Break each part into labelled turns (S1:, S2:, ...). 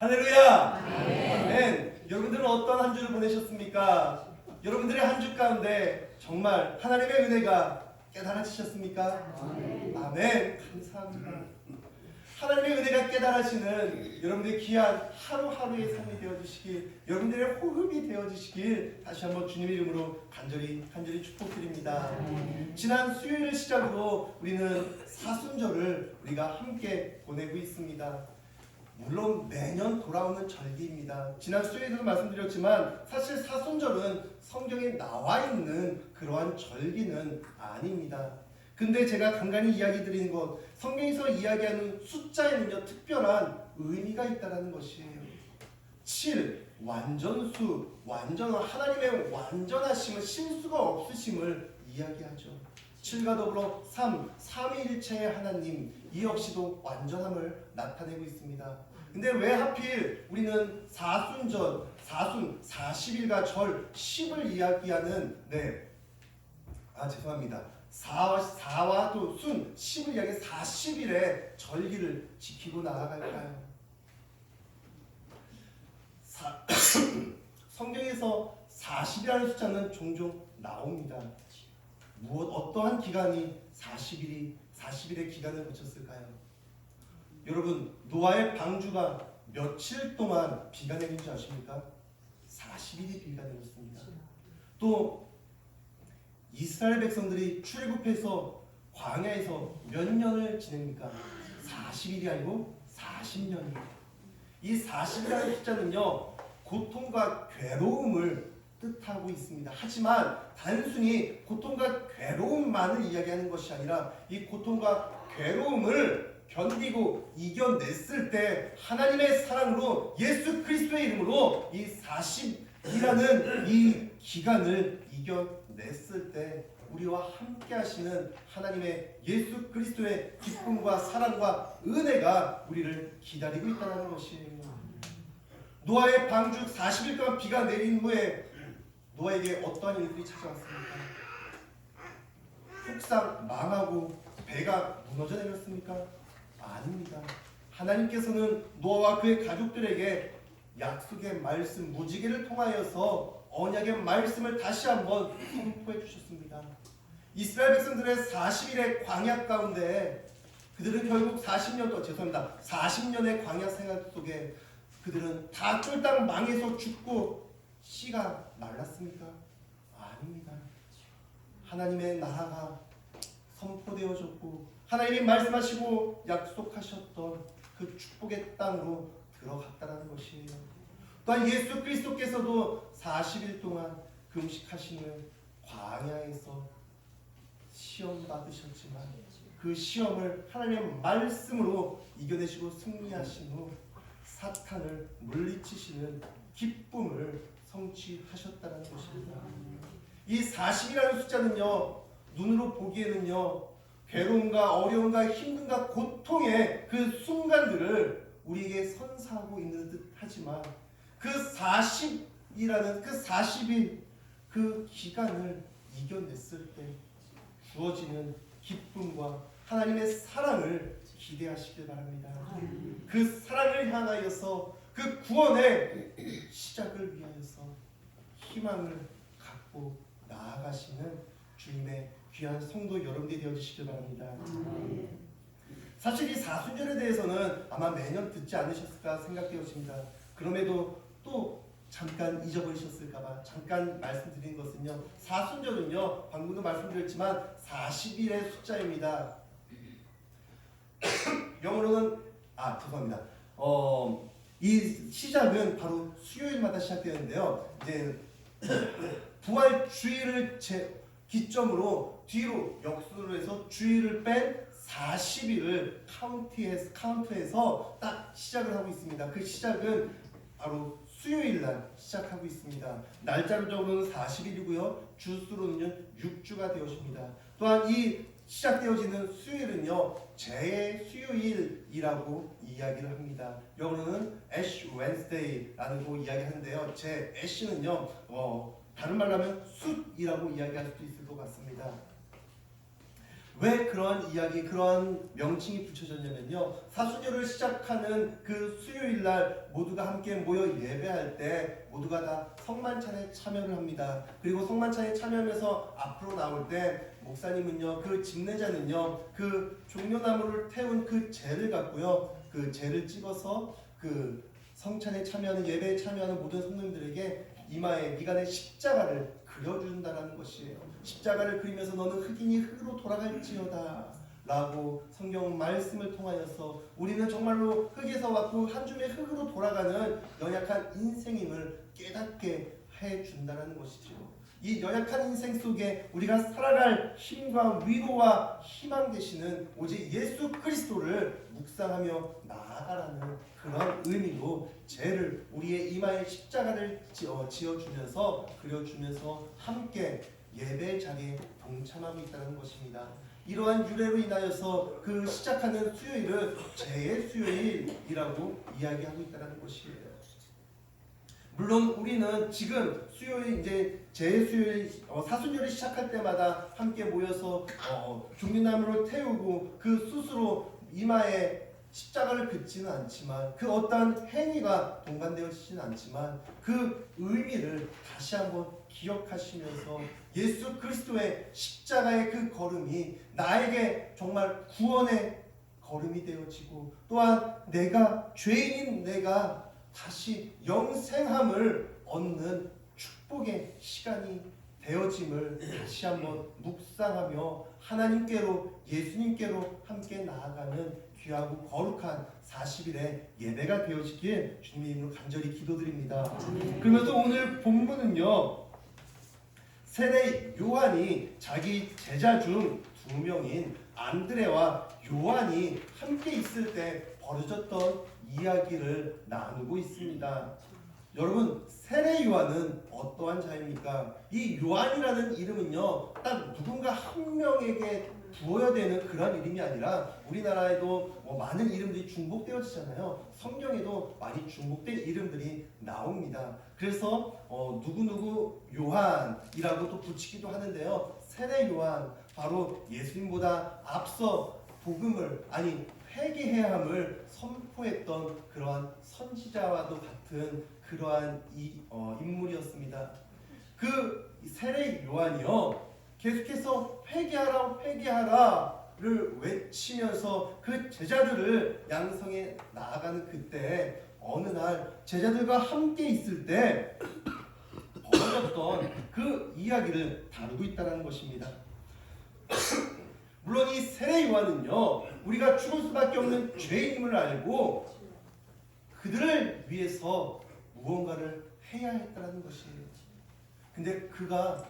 S1: 할렐루야! 아멘. 여러분들은 어떤 한 주를 보내셨습니까? 여러분들의 한 주 가운데 정말 하나님의 은혜가 깨달아지셨습니까? 아멘. 감사합니다. 하나님의 은혜가 깨달아지는 여러분들의 귀한 하루하루의 삶이 되어주시길, 여러분들의 호흡이 되어주시길 다시 한번 주님의 이름으로 간절히 축복드립니다. 지난 수요일을 시작으로 우리는 사순절을 우리가 함께 보내고 있습니다. 물론 매년 돌아오는 절기입니다. 지난 수요일에도 말씀드렸지만 사실 사순절은 성경에 나와 있는 그러한 절기는 아닙니다. 근데 제가 간간히 이야기 드리는 것, 성경에서 이야기하는 숫자에는요 특별한 의미가 있다는 것이에요. 7, 완전수, 하나님의 완전하심을, 실수가 없으심을 이야기하죠. 7과 더불어 3, 삼위일체의 하나님, 이 역시도 완전함을 나타내고 있습니다. 근데 왜 하필 우리는 사순절, 40일과 절 10을 이야기하는 죄송합니다. 4와 또 순, 10을 이야기해 40일의 절기를 지키고 나아갈까요? 성경에서 40이라는 숫자는 종종 나옵니다. 어떠한 기간이 40일의 기간을 거쳤을까요? 여러분, 노아의 방주가 며칠 동안 비가 내린 줄 아십니까? 40일이 비가 내렸습니다. 또 이스라엘 백성들이 출애굽해서 광야에서 몇 년을 지냅니까? 40일이 아니고 40년이에요. 이 40이라는 숫자는요 고통과 괴로움을 뜻하고 있습니다. 하지만 단순히 고통과 괴로움만을 이야기하는 것이 아니라 이 고통과 괴로움을 견디고 이겨냈을 때 하나님의 사랑으로 예수 그리스도의 이름으로 이 40이라는 이 기간을 이겨냈을 때 우리와 함께 하시는 하나님의 예수 그리스도의 기쁨과 사랑과 은혜가 우리를 기다리고 있다는 것이에요. 노아의 방주 40일 동안 비가 내린 후에 노아에게 어떠한 일들이 찾아왔습니까? 폭삭 망하고 배가 무너져 내렸습니까? 아닙니다. 하나님께서는 노아와 그의 가족들에게 약속의 말씀, 무지개를 통하여서 언약의 말씀을 다시 한번 선포해 주셨습니다. 이스라엘 백성들의 40일의 광야 가운데 그들은 결국 40년의 광야 생활 속에 그들은 다 쫄딱 망해서 죽고 씨가 말랐습니까? 아닙니다. 하나님의 나라가 선포되어졌고 하나님이 말씀하시고 약속하셨던 그 축복의 땅으로 들어갔다는 것이에요. 또한 예수 그리스도께서도 40일 동안 금식하심을 광야에서 시험 받으셨지만 그 시험을 하나님의 말씀으로 이겨내시고 승리하신 후 사탄을 물리치시는 기쁨을 성취하셨다는 것입니다. 이 40이라는 숫자는요 눈으로 보기에는요 괴로움과 어려움과 힘듦과 고통의 그 순간들을 우리에게 선사하고 있는 듯 하지만 그 40이라는 그 40일 그 기간을 이겨냈을 때 주어지는 기쁨과 하나님의 사랑을 기대하시길 바랍니다. 그 사랑을 향하여서 그 구원의 시작을 위하여서 희망을 갖고 나아가시는 주님의 귀한 성도 여러분들이 되어주시길 바랍니다. 사실 이 사순절에 대해서는 아마 매년 듣지 않으셨을까 생각되어집니다. 그럼에도 또 잠깐 잊어버리셨을까봐 잠깐 말씀드린 것은요. 사순절은요. 방금도 말씀드렸지만 40일의 숫자입니다. 영어로는 죄송합니다. 이 시작은 바로 수요일마다 시작되는데요. 이제 부활 주일을 기점으로 뒤로 역순으로 해서 주일을 뺀 40일을 카운트해서 딱 시작을 하고 있습니다. 그 시작은 바로 수요일날 시작하고 있습니다. 날짜로는 40일이고요. 주수로는 6주가 되어집니다. 또한 이 시작되어지는 수요일은요 제 수요일이라고 이야기를 합니다. 영어로는 Ash Wednesday라고 이야기하는데요. 제 Ash는요 다른 말로 하면 숫이라고 이야기할 수도 있을 것 같습니다. 왜 그런 이야기, 그런 명칭이 붙여졌냐면요. 사순절을 시작하는 그 수요일 날 모두가 함께 모여 예배할 때 모두가 다 성만찬에 참여를 합니다. 그리고 성만찬에 참여하면서 앞으로 나올 때 목사님은요, 그 집례자는요, 그 종려나무를 태운 그 재를 갖고요, 그 재를 찍어서 그 성찬에 참여하는, 예배에 참여하는 모든 성도님들에게 이마에 미간에 십자가를 그려준다는 것이에요. 십자가를 그리면서 너는 흑인이 흑으로 돌아갈지어다 라고 성경 말씀을 통하여서 우리는 정말로 흑에서 왔고 한 줌의 흑으로 돌아가는 연약한 인생임을 깨닫게 해준다는 것이죠. 이 연약한 인생 속에 우리가 살아갈 힘과 위로와 희망 되시는 오직 예수 그리스도를 묵상하며 나아가라는 그런 의미로 죄를 우리의 이마에 십자가를 지어주면서 그려주면서 함께 예배 자리에 동참하고 있다는 것입니다. 이러한 유래로 인하여서 그 시작하는 수요일은 죄의 수요일이라고 이야기하고 있다는 것이에요. 물론 우리는 지금 수요일, 이제 제수요일, 사순절을 시작할 때마다 함께 모여서 종려나무를 태우고 그 숯으로 이마에 십자가를 긋지는 않지만, 그 어떠한 행위가 동반되어지지는 않지만 그 의미를 다시 한번 기억하시면서 예수 그리스도의 십자가의 그 걸음이 나에게 정말 구원의 걸음이 되어지고, 또한 내가 죄인인 내가 다시 영생함을 얻는 축복의 시간이 되어짐을 다시 한번 묵상하며 하나님께로, 예수님께로 함께 나아가는 귀하고 거룩한 40일의 예배가 되어지길 주님의 이름으로 간절히 기도드립니다. 그러면서 오늘 본문은요, 세례 요한이 자기 제자 중 2명인 안드레와 요한이 함께 있을 때 벌어졌던 이야기를 나누고 있습니다. 여러분, 세례 요한은 어떠한 자입니까? 이 요한이라는 이름은요, 딱 누군가 한 명에게 부어야 되는 그런 이름이 아니라 우리나라에도 많은 이름들이 중복되어지잖아요. 성경에도 많이 중복된 이름들이 나옵니다. 그래서 누구누구 요한이라고 또 붙이기도 하는데요. 세례 요한, 바로 예수님보다 앞서 복음을, 아니 회개해야 함을 선포했던 그러한 선지자와도 같은 그러한 인물이었습니다. 그 세례 요한이요, 계속해서 회개하라 회개하라를 외치면서 그 제자들을 양성해 나아가는 그때 어느 날 제자들과 함께 있을 때 벌어졌던 그 이야기를 다루고 있다는 것입니다. 물론 이 세례 요한은요, 우리가 죽을 수밖에 없는 죄인임을 알고 그들을 위해서 무언가를 해야 했다는 것이에요. 근데 그가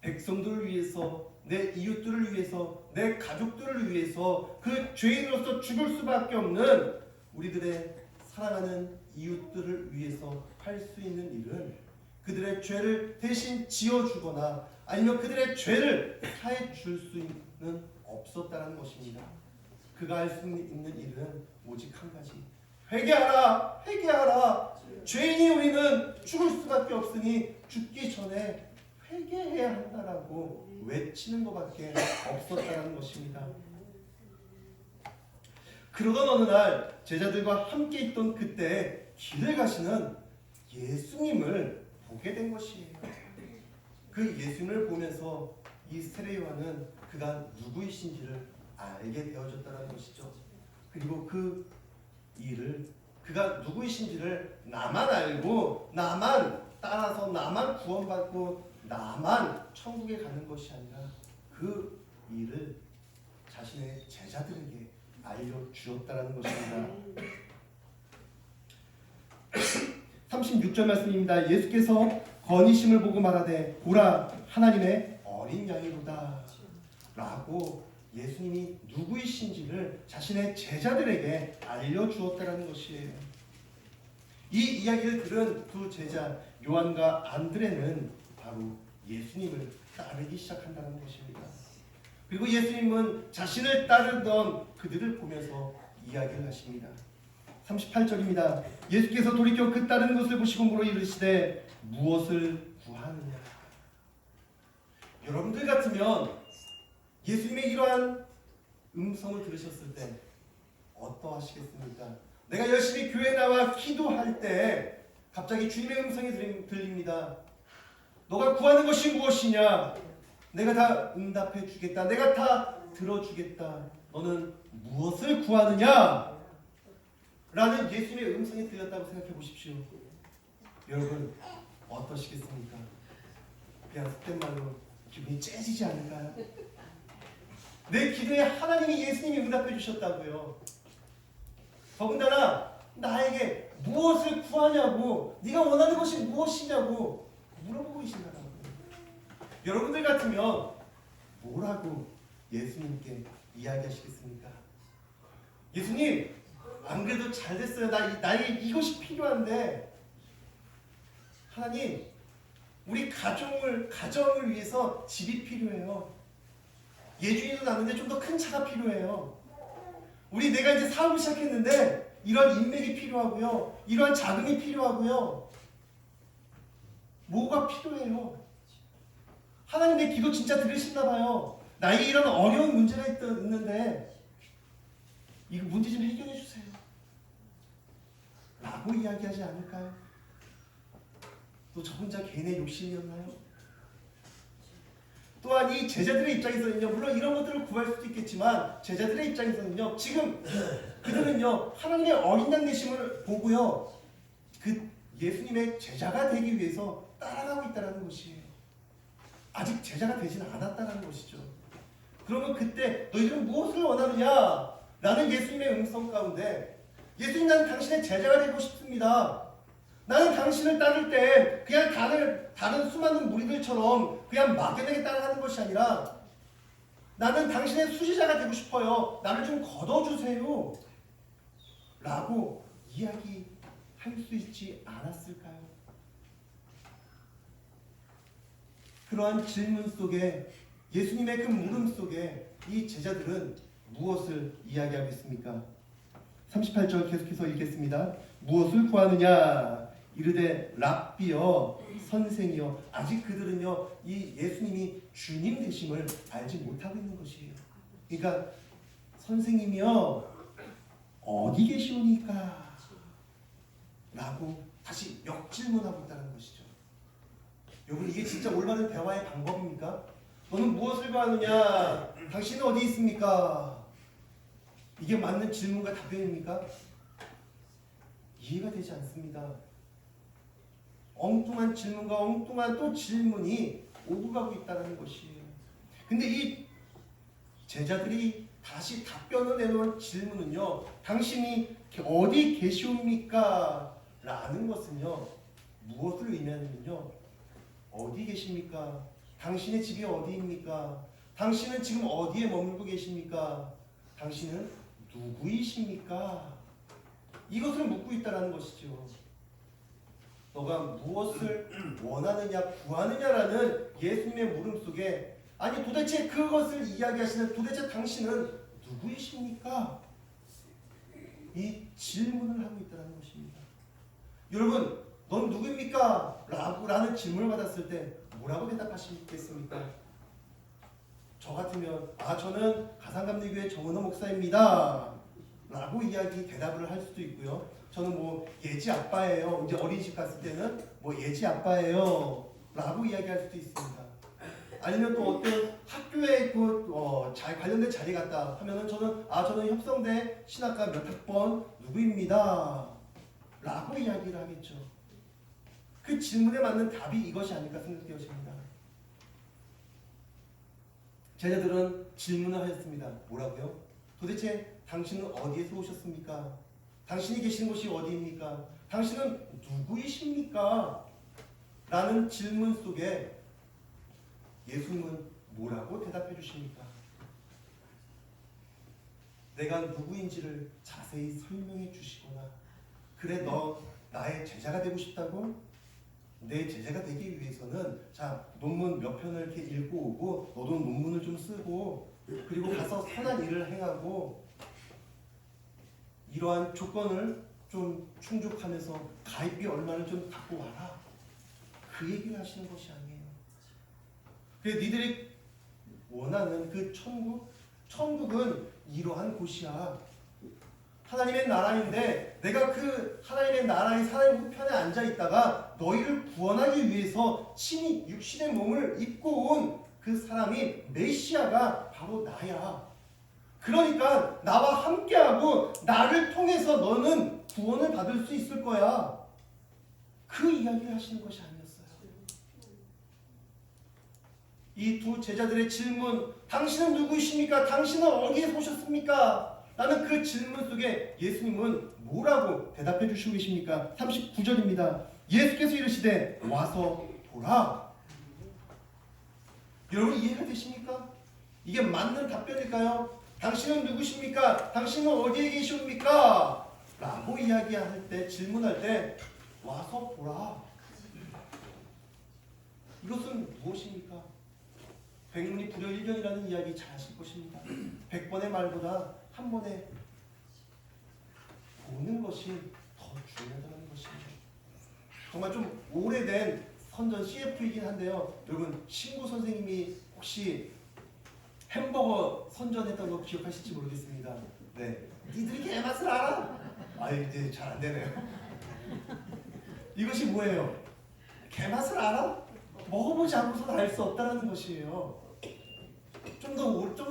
S1: 백성들을 위해서, 내 이웃들을 위해서, 내 가족들을 위해서, 그 죄인으로서 죽을 수밖에 없는 우리들의 사랑하는 이웃들을 위해서 할 수 있는 일은 그들의 죄를 대신 지어주거나 아니면 그들의 죄를 사해 줄 수는 없었다는 것입니다. 그가 할 수 있는 일은 오직 한 가지: 회개하라 회개하라. 죄인이 우리는 죽을 수밖에 없으니 죽기 전에 회개해야 한다라고 외치는 것밖에 없었다는 것입니다. 그러던 어느 날 제자들과 함께 있던 그때 길을 가시는 예수님을 보게 된 것이에요. 그 예수님을 보면서 이 세례 요한은 그가 누구이신지를 알게 되어졌다는 것이죠. 그리고 그 일을, 그가 누구이신지를 나만 알고 나만 따라서 나만 구원받고 나만 천국에 가는 것이 아니라 그 일을 자신의 제자들에게 알려주었다는 것입니다. 36절 말씀입니다. 예수께서 건의심을 보고 말하되 보라 하나님의 어린 양이로다 라고 예수님이 누구이신지를 자신의 제자들에게 알려주었다는 것이에요. 이 이야기를 들은 두 제자 요한과 안드레는 바로 예수님을 따르기 시작한다는 것입니다. 그리고 예수님은 자신을 따르던 그들을 보면서 이야기를 하십니다. 38절입니다. 예수께서 돌이켜 그 따르는 것을 보시고 물어 이르시되 무엇을 구하느냐. 여러분들 같으면 예수님의 이러한 음성을 들으셨을 때 어떠하시겠습니까? 내가 열심히 교회 나와 기도할 때 갑자기 주님의 음성이 들립니다. 너가 구하는 것이 무엇이냐? 내가 다 응답해 주겠다. 내가 다 들어주겠다. 너는 무엇을 구하느냐? 라는 예수님의 음성이 들렸다고 생각해 보십시오. 여러분 어떠시겠습니까? 그냥 속된 말로 기분이 째지지 않을까요? 내 기도에 하나님이 예수님이 응답해 주셨다고요. 더군다나 나에게 무엇을 구하냐고, 네가 원하는 것이 무엇이냐고 물어보고 계신다고요. 여러분들 같으면 뭐라고 예수님께 이야기하시겠습니까? 예수님, 안 그래도 잘 됐어요. 나에게 이것이 필요한데, 하나님, 우리 가정을 위해서 집이 필요해요. 예준이도 낳는데 좀 더 큰 차가 필요해요. 내가 이제 사업을 시작했는데 이런 인맥이 필요하고요. 이러한 자금이 필요하고요. 뭐가 필요해요? 하나님 내 기도 진짜 들으시나 봐요. 나에게 이런 어려운 문제가 있는데 이거 문제 좀 해결해 주세요. 라고 이야기하지 않을까요? 또 저 혼자 개인의 욕심이었나요? 또한 이 제자들의 입장에서는요, 물론 이런 것들을 구할 수도 있겠지만 제자들의 입장에서는요, 지금 그들은요 하나님의 어린 양 되심을 보고요, 그 예수님의 제자가 되기 위해서 따라가고 있다는 것이에요. 아직 제자가 되지는 않았다는 것이죠. 그러면 그때 너희들은 무엇을 원하느냐? 라는 예수님의 음성 가운데, 예수님, 나는 당신의 제자가 되고 싶습니다. 나는 당신을 따를 때 그냥 다른 수많은 무리들처럼 그냥 막연하게 따라가는 것이 아니라 나는 당신의 수지자가 되고 싶어요. 나를 좀 걷어주세요. 라고 이야기할 수 있지 않았을까요? 그러한 질문 속에, 예수님의 그 물음 속에 이 제자들은 무엇을 이야기하고 있습니까? 38절 계속해서 읽겠습니다. 무엇을 구하느냐? 이르되 랍비여, 선생이여. 아직 그들은요 이 예수님이 주님 되심을 알지 못하고 있는 것이에요. 그러니까 선생님이여 어디 계시오니까? 라고 다시 역질문하고 있다는 것이죠. 여러분, 이게 진짜 올바른 대화의 방법입니까? 너는 무엇을 구하느냐? 당신은 어디 있습니까? 이게 맞는 질문과 답변입니까? 이해가 되지 않습니다. 엉뚱한 질문과 엉뚱한 또 질문이 오고 가고 있다는 것이에요. 근데 이 제자들이 다시 답변을 내놓은 질문은요, 당신이 어디 계시옵니까? 라는 것은요, 무엇을 의미하냐면요, 어디 계십니까? 당신의 집이 어디입니까? 당신은 지금 어디에 머물고 계십니까? 당신은 누구이십니까? 이것을 묻고 있다는 것이죠. 너가 무엇을 원하느냐, 구하느냐라는 예수님의 물음 속에, 아니 도대체 그것을 이야기하시는, 도대체 당신은 누구이십니까? 이 질문을 하고 있다는 것입니다. 여러분, 넌 누구입니까? 라는 질문을 받았을 때 뭐라고 대답하시겠습니까? 저 같으면 저는 가산감리교회 정은호 목사입니다 라고 대답을 할 수도 있고요. 저는 예지 아빠예요. 이제 어린이집 갔을 때는 예지 아빠예요 라고 이야기할 수도 있습니다. 아니면 또 어떤 학교에 잘 관련된 자리 갔다 하면은 저는 협성대 신학과 몇 학번 누구입니다 라고 이야기를 하겠죠. 그 질문에 맞는 답이 이것이 아닐까 생각되어집니다. 제자들은 질문을 하였습니다. 뭐라고요? 도대체 당신은 어디에서 오셨습니까? 당신이 계시는 곳이 어디입니까? 당신은 누구이십니까? 라는 질문 속에 예수님은 뭐라고 대답해 주십니까? 내가 누구인지를 자세히 설명해 주시거나, 그래 너 나의 제자가 되고 싶다고? 내 제자가 되기 위해서는 논문 몇 편을 이렇게 읽고 오고, 너도 논문을 좀 쓰고, 그리고 가서 선한 일을 행하고, 이러한 조건을 좀 충족하면서 가입비 얼마를 좀 갖고 와라. 그 얘기를 하시는 것이 아니에요. 그래, 니들이 원하는 그 천국은 이러한 곳이야. 하나님의 나라인데 내가 그 하나님의 나라의 하나님 우편에 앉아 있다가 너희를 구원하기 위해서 친히 육신의 몸을 입고 온 그 사람이 메시아가 바로 나야. 그러니까 나와 함께하고 나를 통해서 너는 구원을 받을 수 있을 거야. 그 이야기를 하시는 것이 아니었어요. 이 두 제자들의 질문, 당신은 누구이십니까? 당신은 어디에서 오셨습니까? 라는 그 질문 속에 예수님은 뭐라고 대답해 주시고 계십니까? 39절입니다. 예수께서 이르시되 와서 보라. 여러분 이해가 되십니까? 이게 맞는 답변일까요? 당신은 누구십니까? 당신은 어디에 계십니까? 라고 이야기할 때, 질문할 때 와서 보라. 이것은 무엇입니까? 백문이 불여일견이라는 이야기 잘 하실 것입니다. 100번의 말보다 한 번에 보는 것이 더 중요하다는 것입니다. 정말 좀 오래된 선전 CF이긴 한데요. 여러분 신구 선생님이 혹시 햄버거 선전했던 거 기억하실지 모르겠습니다. 네, 니들이 개맛을 알아? 아유 이제 잘 안 되네요. 이것이 뭐예요? 개맛을 알아? 먹어보지 않고서는 알 수 없다는 것이에요. 좀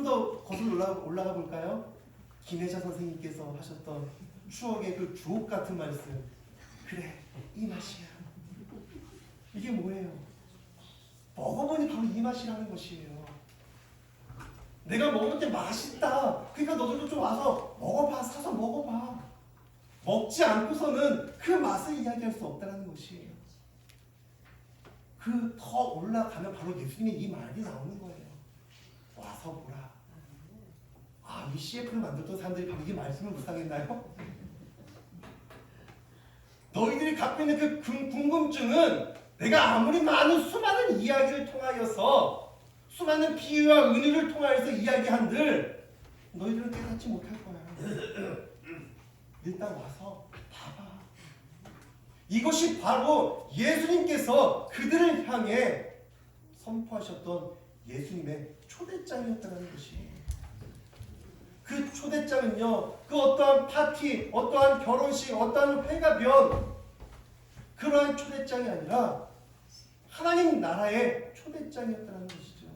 S1: 더 거슬러 올라가 볼까요? 김혜자 선생님께서 하셨던 추억의 그 주옥 같은 말씀. 그래, 이 맛이야. 이게 뭐예요? 먹어보니 바로 이 맛이라는 것이에요. 내가 먹을 때 맛있다. 그러니까 너들도 좀 와서 먹어봐. 사서 먹어봐. 먹지 않고서는 그 맛을 이야기할 수 없다는 것이에요. 그 더 올라가면 바로 예수님의 이 말이 나오는 거예요. 와서 보라. 아, 이 CF를 만들었던 사람들이 바로 이 말씀을 묵상했나요? 너희들이 갖고 있는 그 궁금증은 내가 아무리 많은 수많은 이야기를 통하여서 수많은 비유와 은유를 통하여서 이야기한들 너희들은 깨닫지 못할 거야. 일단 와서 봐봐. 이것이 바로 예수님께서 그들을 향해 선포하셨던 예수님의 초대장이었다는 것이에요. 그 초대장은요, 그 어떠한 파티, 어떠한 결혼식, 어떠한 회가변, 그러한 초대장이 아니라 하나님 나라의 초대장이었다는 것이죠.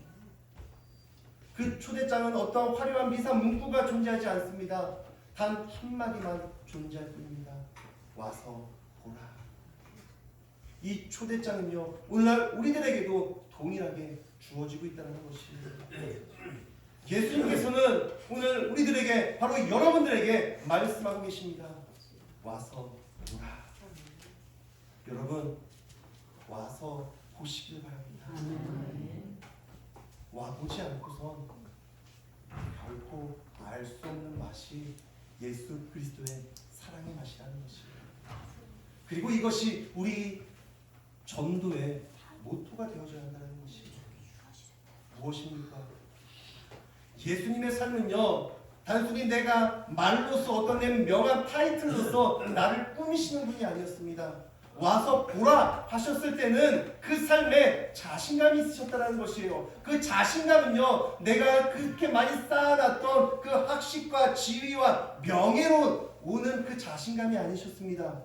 S1: 그 초대장은 어떠한 화려한 미사 문구가 존재하지 않습니다. 단 한마디만 존재할 뿐입니다. 와서 보라. 이 초대장은요, 오늘날 우리들에게도 동일하게 주어지고 있다는 것입니다. 예수님께서는 오늘 우리들에게, 바로 여러분들에게 말씀하고 계십니다. 와서 보라. 여러분, 와서 보시길 바랍니다. 와보지 않고선 결코 알 수 없는 맛이 예수 그리스도의 사랑의 맛이라는 것입니다. 그리고 이것이 우리 전도의 모토가 되어져야 한다는 것입니다. 무엇입니까? 예수님의 삶은요, 단순히 내가 말로서 어떤 내 명함 타이틀로서 나를 꾸미시는 분이 아니었습니다. 와서 보라 하셨을 때는 그 삶에 자신감이 있으셨다는 것이에요. 그 자신감은요, 내가 그렇게 많이 쌓아놨던 그 학식과 지위와 명예로 오는 그 자신감이 아니셨습니다.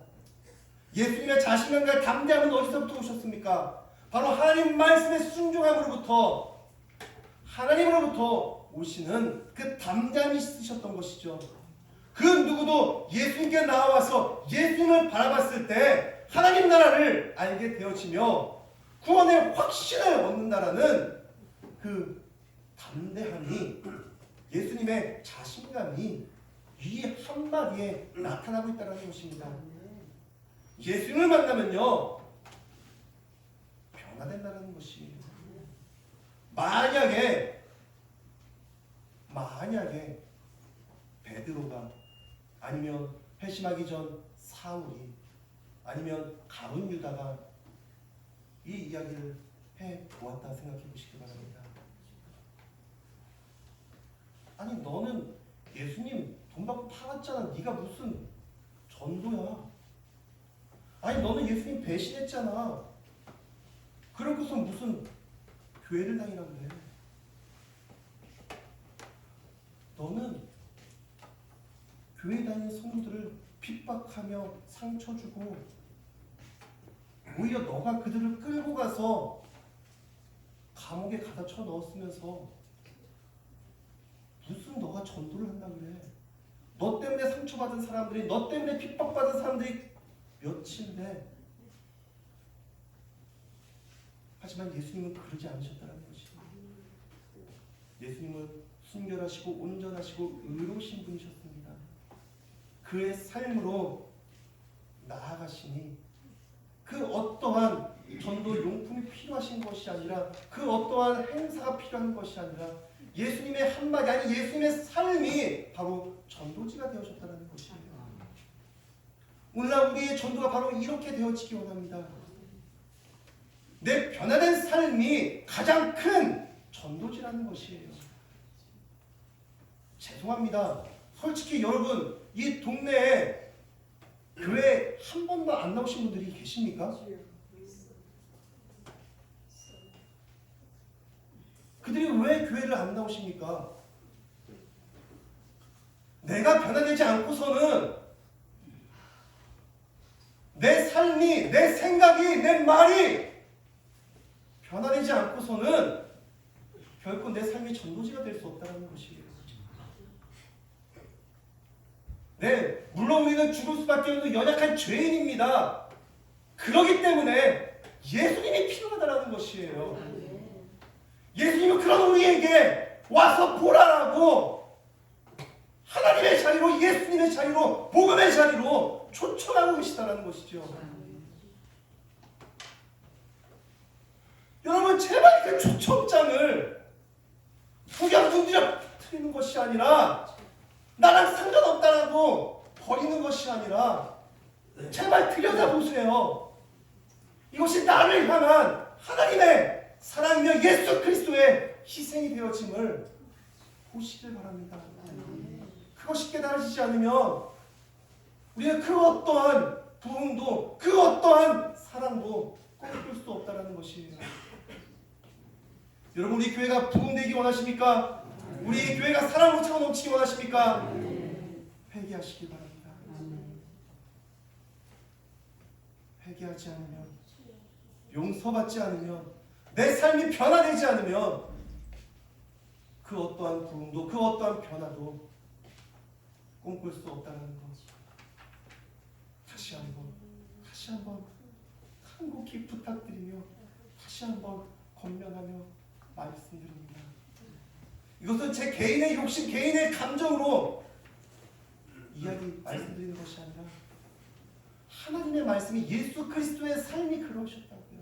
S1: 예수님의 자신감과 담대함은 어디서부터 오셨습니까? 바로 하나님 말씀의 순종함으로부터, 하나님으로부터 오시는 그 담대함이 있으셨던 것이죠. 그 누구도 예수님께 나와서 예수님을 바라봤을 때 하나님 나라를 알게 되어지며 구원의 확신을 얻는다라는 그 담대함이, 예수님의 자신감이 이 한마디에 나타나고 있다는 것입니다. 예수님을 만나면요, 변화된다는 것이, 만약에 베드로가, 아니면 회심하기 전 사울이, 아니면 가룟 유다가 이 이야기를 해 보았다 생각해 보시기 바랍니다. 아니, 너는 예수님 돈 받고 팔았잖아. 네가 무슨 전도야? 아니, 너는 예수님 배신했잖아. 그러고서 무슨 교회를 다니라고 그래? 너는 교회 다니는 성도들을 핍박하며 상처 주고 오히려 너가 그들을 끌고 가서 감옥에 가다 쳐 넣었으면서 무슨 너가 전도를 한다 그래. 너 때문에 상처받은 사람들이, 너 때문에 핍박받은 사람들이 몇인데. 하지만 예수님은 그러지 않으셨다는 것이. 예수님은 순결하시고 온전하시고 의로우신 분이셨습니다. 그의 삶으로 나아가시니 그 어떠한 전도 용품이 필요하신 것이 아니라, 그 어떠한 행사가 필요한 것이 아니라 예수님의 한마디, 아니 예수님의 삶이 바로 전도지가 되어졌다는 것이에요. 오늘날 우리의 전도가 바로 이렇게 되어지기 원합니다. 내 변화된 삶이 가장 큰 전도지라는 것이에요. 죄송합니다. 솔직히 여러분, 이 동네에 교회 한 번도 안 나오신 분들이 계십니까? 그들이 왜 교회를 안 나오십니까? 내가 변화되지 않고서는 내 삶이, 내 생각이, 내 말이 변화되지 않고서는 결코 내 삶이 전도지가 될 수 없다는 것이에요. 네, 물론 우리는 죽을 수밖에 없는 연약한 죄인입니다. 그렇기 때문에 예수님이 필요하다는 것이에요. 예수님은 그런 우리에게 와서 보라라고 하나님의 자리로, 예수님의 자리로, 복음의 자리로 초청하고 계시다는 것이죠. 여러분, 제발 그 초청장을 구경꾼들이 틀리는 것이 아니라, 나랑 상관없다라고 버리는 것이 아니라 제발 들여다보세요. 이것이 나를 향한 하나님의 사랑이며 예수 그리스도의 희생이 되어짐을 보시길 바랍니다. 그것이 깨달아지지 않으면 우리는 그 어떠한 부흥도, 그 어떠한 사랑도 꿈꿀 수 없다는 것이에요. 여러분, 우리 교회가 부흥되기 원하십니까? 우리 교회가 사랑으로 차고 넘치기 원하십니까? 회개하시기 바랍니다. 회개하지 않으면, 용서받지 않으면, 내 삶이 변화되지 않으면 그 어떠한 부흥도, 그 어떠한 변화도 꿈꿀 수 없다는 것. 다시 한번 간곡히 부탁드리며, 다시 한번 권면하며 말씀드립니다. 이것은 제 개인의 욕심, 개인의 감정으로 말씀드리는 것이 아니라 하나님의 말씀이, 예수 그리스도의 삶이 그러셨다고요.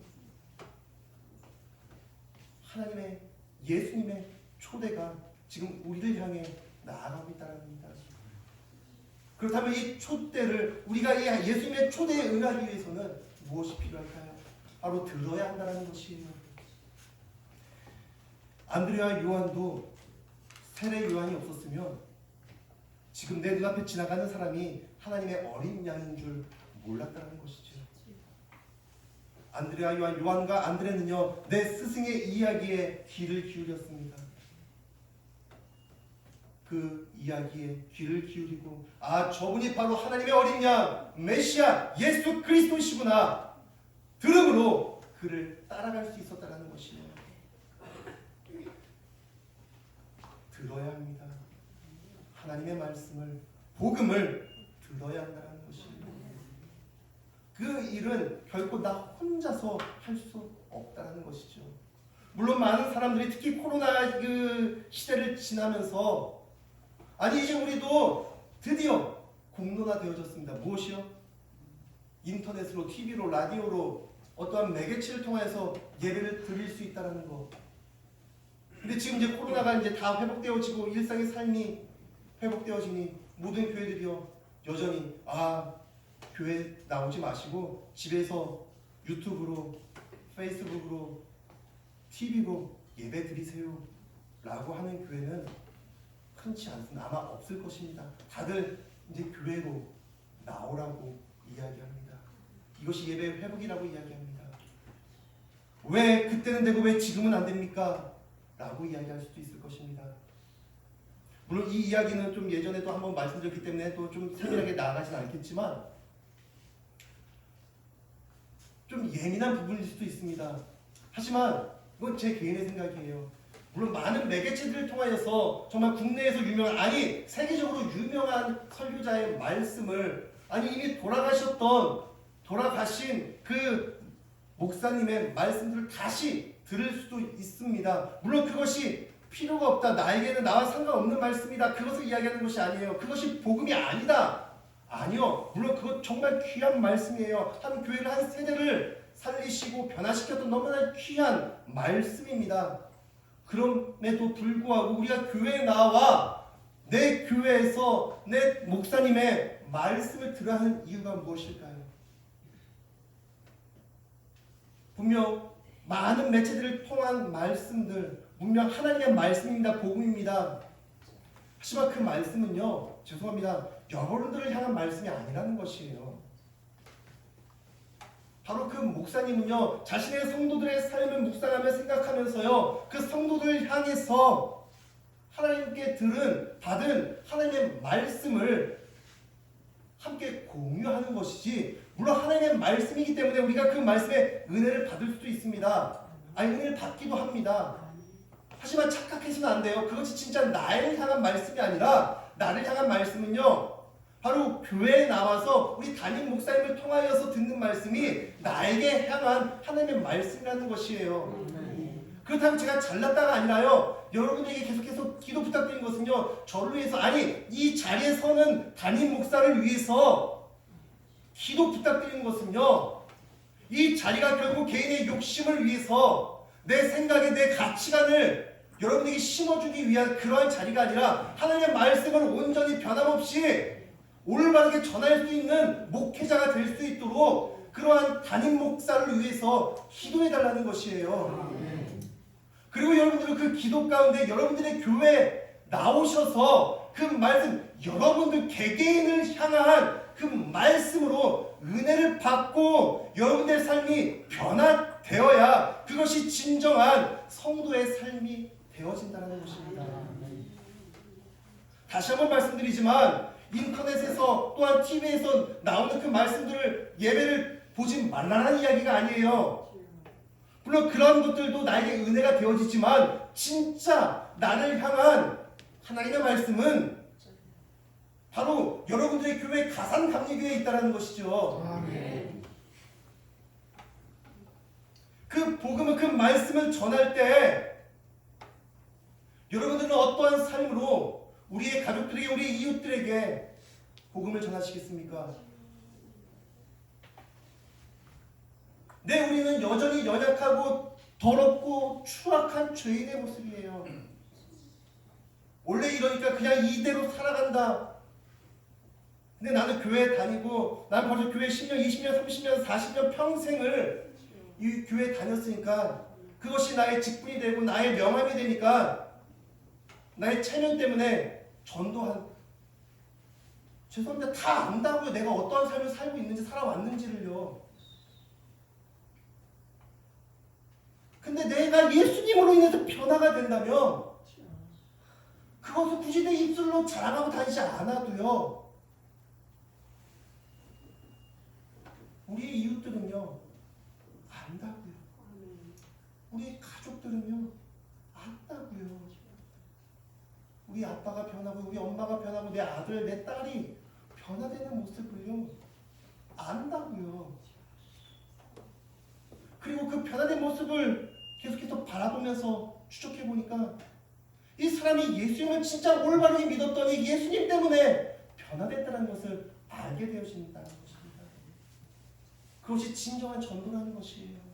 S1: 하나님의, 예수님의 초대가 지금 우리를 향해 나아가고 있다는 겁니다. 그렇다면 이 초대를, 우리가 이 예수님의 초대에 응하기 위해서는 무엇이 필요할까요? 바로 들어야 한다는 것이에요. 안드레와 요한도 세례 요한이 없었으면 지금 내 눈앞에 지나가는 사람이 하나님의 어린 양인 줄 몰랐다는 것이죠. 안드레와 요한과 안드레는요, 내 스승의 이야기에 귀를 기울였습니다. 그 이야기에 귀를 기울이고, 아, 저분이 바로 하나님의 어린 양, 메시아, 예수 그리스도시구나 들음으로 그를 따라갈 수 있었다는 것이에요. 들어야 합니다. 하나님의 말씀을, 복음을 들어야 한다는 것이에요. 그 일은 결코 나 혼자서 할 수 없다는 것이죠. 물론 많은 사람들이 특히 코로나 그 시대를 지나면서, 아니 이제 우리도 드디어 공론화 되어졌습니다. 무엇이요? 인터넷으로, TV로, 라디오로 어떠한 매개체를 통해서 예배를 드릴 수 있다는 것. 근데 지금 이제 코로나가 이제 다 회복되어지고 일상의 삶이 회복되어지니 모든 교회들이요, 여전히 교회 나오지 마시고 집에서 유튜브로, 페이스북으로, TV로 예배 드리세요 라고 하는 교회는 흔치 않습니다. 아마 없을 것입니다. 다들 이제 교회로 나오라고 이야기합니다. 이것이 예배 회복이라고 이야기합니다. 왜 그때는 되고 왜 지금은 안 됩니까? 라고 이야기할 수도 있을 것입니다. 물론 이 이야기는 좀 예전에도 한번 말씀드렸기 때문에 또 좀 세밀하게 나아가진 않겠지만 좀 예민한 부분일 수도 있습니다. 하지만 이건 제 개인의 생각이에요. 물론 많은 매개체들을 통하여서 정말 국내에서 유명한, 아니 세계적으로 유명한 설교자의 말씀을, 아니 이미 돌아가신 그 목사님의 말씀들을 다시 들을 수도 있습니다. 물론 그것이 필요가 없다, 나에게는 나와 상관없는 말씀이다, 그것을 이야기하는 것이 아니에요. 그것이 복음이 아니다, 아니요. 물론 그것 정말 귀한 말씀이에요. 한 교회를, 한 세대를 살리시고 변화시켰던 너무나 귀한 말씀입니다. 그럼에도 불구하고 우리가 교회에 나와 내 교회에서 내 목사님의 말씀을 들어야 하는 이유가 무엇일까요? 분명 많은 매체들을 통한 말씀들, 분명 하나님의 말씀입니다. 복음입니다. 하지만 그 말씀은요, 죄송합니다, 여러분들을 향한 말씀이 아니라는 것이에요. 바로 그 목사님은요, 자신의 성도들의 삶을 묵상하며 생각하면서요, 그 성도들을 향해서 하나님께 받은 하나님의 말씀을 함께 공유하는 것이지, 물론 하나님의 말씀이기 때문에 우리가 그 말씀의 은혜를 받을 수도 있습니다. 아니, 은혜를 받기도 합니다. 하지만 착각해서는 안 돼요. 그것이 진짜 나를 향한 말씀이 아니라, 나를 향한 말씀은요, 바로 교회에 나와서 우리 담임 목사님을 통하여서 듣는 말씀이 나에게 향한 하나님의 말씀이라는 것이에요. 그렇다고 제가 잘났다가 아니라요, 여러분에게 계속해서 기도 부탁드린 것은요, 저를 위해서, 아니 이 자리에 서는 담임 목사를 위해서 기도 부탁드리는 것은요, 이 자리가 결국 개인의 욕심을 위해서 내 생각에 내 가치관을 여러분에게 심어주기 위한 그러한 자리가 아니라, 하나님의 말씀을 온전히 변함없이 올바르게 전할 수 있는 목회자가 될 수 있도록 그러한 담임 목사를 위해서 기도해달라는 것이에요. 그리고 여러분들은 그 기도 가운데 여러분들의 교회에 나오셔서 그 말씀, 여러분들 개개인을 향한 그 말씀으로 은혜를 받고 여러분들의 삶이 변화되어야 그것이 진정한 성도의 삶이 되어진다는 것입니다. 다시 한번 말씀드리지만, 인터넷에서 또한 TV에서 나오는 그 말씀들을, 예배를 보지 말라는 이야기가 아니에요. 물론 그런 것들도 나에게 은혜가 되어지지만, 진짜 나를 향한 하나님의 말씀은 바로 여러분들의 교회 가산감리교회에 있다는 것이죠. 그 복음을, 그 말씀을 전할 때 여러분들은 어떠한 삶으로 우리의 가족들에게, 우리 이웃들에게 복음을 전하시겠습니까? 네, 우리는 여전히 연약하고 더럽고 추악한 죄인의 모습이에요. 원래 이러니까 그냥 이대로 살아간다. 근데 나는 교회 다니고, 난 벌써 교회 10년, 20년, 30년, 40년 평생을 이 교회 다녔으니까 그것이 나의 직분이 되고 나의 명함이 되니까 나의 체면 때문에 전도한, 죄송합니다, 다 안다고요. 내가 어떠한 삶을 살고 있는지, 살아왔는지를요. 근데 내가 예수님으로 인해서 변화가 된다면 그것을 굳이 내 입술로 자랑하고 다니지 않아도요, 우리의 이웃들은요 안다고요. 우리 가족들은요 안다고요. 우리 아빠가 변하고 우리 엄마가 변하고 내 아들, 내 딸이 변화되는 모습을요 안다고요. 그리고 그 변화된 모습을 계속해서 바라보면서 추적해보니까 이 사람이 예수님을 진짜 올바르게 믿었더니 예수님 때문에 변화됐다는 것을 알게 되어진다는 것입니다. 그것이 진정한 전도라는 것이에요.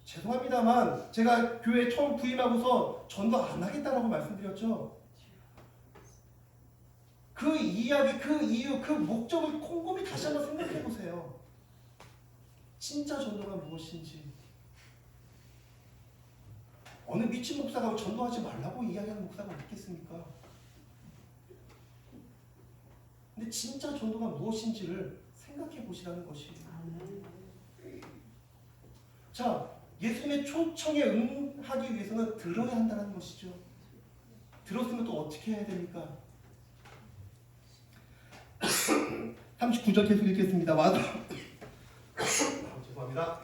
S1: 죄송합니다만 제가 교회 처음 부임하고서 전도 안 하겠다라고 말씀드렸죠. 그 이야기, 그 이유, 그 목적을 곰곰이 다시 한번 생각해 보세요. 진짜 전도가 무엇인지. 어느 미친 목사가 전도하지 말라고 이야기하는 목사가 있겠습니까? 근데 진짜 전도가 무엇인지를 생각해 보시라는 것이에요. 자, 예수님의 초청에 실현하기 위해서는 들어야 한다는 것이죠. 들었으면 또 어떻게 해야 됩니까? 39절 계속 읽겠습니다. 와서 죄송합니다.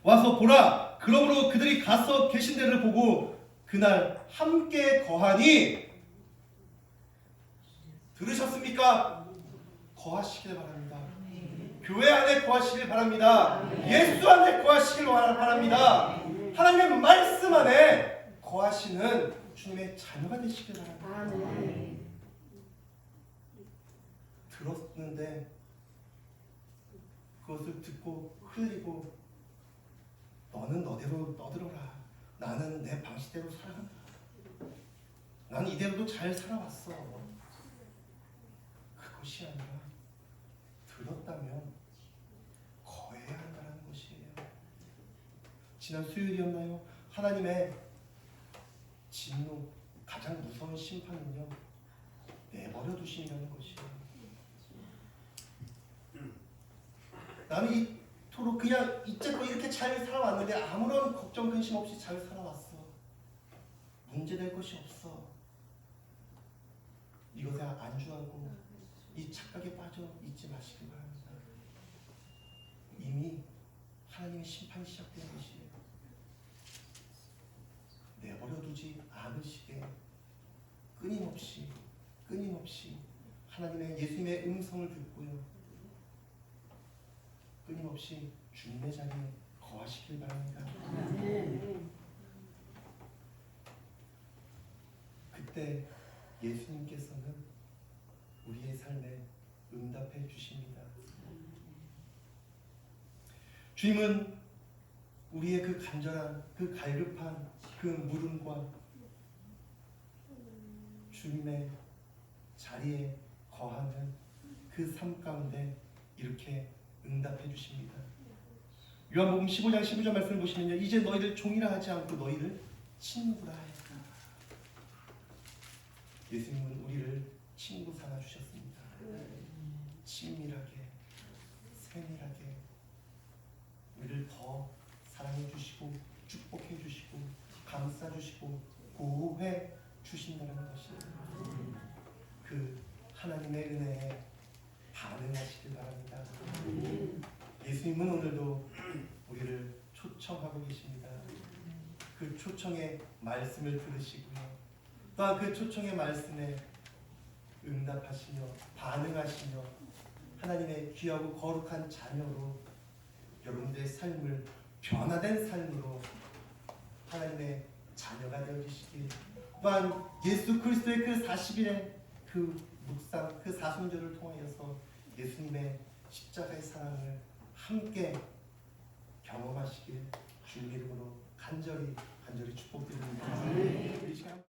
S1: 와서 보라. 그러므로 그들이 가서 계신 데를 보고 그날 함께 거하니 들으셨습니까? 거하시길 바랍니다. 교회 안에 거하시길 바랍니다. 예수 안에 거하시길 바랍니다. 하나님의 말씀 안에 거하시는 주님의 자녀가 되시길 바랍니다. 들었는데 그것을 듣고 흘리고 너는 너대로 떠들어라. 나는 내 방식대로 살아간다. 나는 이대로도 잘 살아왔어. 그것이 아니라 들었다면 거해야 한다는 것이에요. 지난 수요일이었나요? 하나님의 진노, 가장 무서운 심판은요, 내버려 두신다는 것이에요. 나는 이토록 그냥 이제껏 이렇게 잘 살아왔는데 아무런 걱정 근심 없이 잘 살아왔어. 문제될 것이 없어. 이것에 안주하고 이 착각에 빠져 있지 마시기 바랍니다. 이미 하나님의 심판이 시작된 것이에요. 내버려 두지 않으시게 끊임없이 하나님의 예수님의 음성을 듣고요, 끊임없이 주님의 자리에 거하시길 바랍니다. 그때 예수님께서는 우리의 삶에 응답해 주십니다. 주님은 우리의 그 간절한, 그 갈급한 그 물음과 주님의 자리에 거하는 그 삶 가운데 이렇게 응답해 주십니다. 요한복음 15장 15절 말씀을 보시면요, 이제 너희를 종이라 하지 않고 너희를 친구라 하였다. 예수님은 우리를 친구 삼아 주셨습니다. 친밀하게, 세밀하게 우리를 더 사랑해 주시고 축복해 주시고 감싸 주시고 보호해 주신다는 것이에요. 그 하나님의 은혜에 반응하시길 바랍니다. 예수님은 오늘도 우리를 초청하고 계십니다. 그 초청의 말씀을 들으시고요, 또한 그 초청의 말씀에 응답하시며 반응하시며 하나님의 귀하고 거룩한 자녀로 여러분들의 삶을 변화된 삶으로 하나님의 자녀가 되어주시길, 또한 예수 그리스도의 그 40일의 그 묵상, 그 사순절을 통하여서 예수님의 십자가의 사랑을 함께 경험하시길 주님의 이름으로 간절히 축복드립니다.